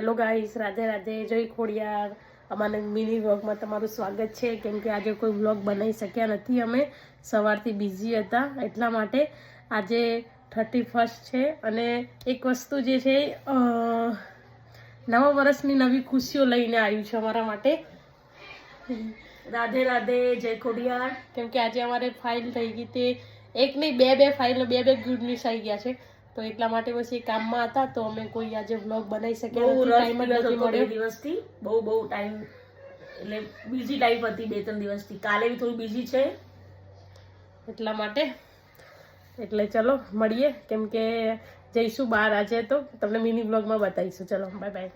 Hello guys, Radhe Radhe, જય ખોડિયાર. અમારા mini વ્લોગમાં તમારું સ્વાગત છે. કેમ કે આજે કોઈ વ્લોગ બનાવી શક્યા નથી, અમે સવારથી બિઝી હતા, એટલા માટે આજે 31 છે. અને એક વસ્તુ જે છે નવા વર્ષની નવી ખુશીઓ લઈને આવ્યું છે અમારા માટે. રાધે રાધે, જય ખોડિયાર. કેમ કે આજે અમારે ફાઇલ થઈ ગઈ, તે એક નહીં બે ફાઇલ બે ગુડ ન્યૂઝ આવી ગયા છે. તો એટલા માટે પછી કામમાં હતા, તો અમે કોઈ આજે વ્લોગ બનાવી શક્યા નથી. ટાઈમ જ નથી મળ્યો. દિવસથી બહુ ટાઈમ, એટલે બીજી લાઈફ હતી 2-3 દિવસથી. કાલે બી થોડું બીજી છે, એટલા માટે. એટલે ચલો મળીએ, કેમ કે જઈશું બહાર આજે, તો તમને મિની વ્લોગમાં બતાવીશું. ચલો બાય બાય.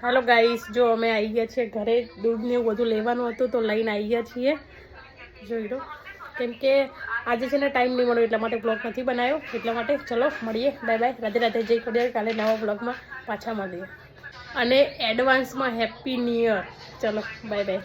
હેલો ગાઈસ, જો અમે આવી ગયા છીએ ઘરે. દૂધ ને એવું બધું લેવાનું હતું, તો લઈને આવી ગયા છીએ. જોઈ લો, કેમ કે આજે છે ને ટાઈમ નહીં મળ્યો, એટલા માટે બ્લોગ નથી બનાવ્યો. એટલા માટે ચલો મળીએ, બાય બાય, રાધે રાધે, જય ખોડિયાર. કાલે નવા બ્લોગમાં પાછા મળીએ, અને એડવાન્સમાં હેપી ન્યૂ યર. ચલો બાય બાય.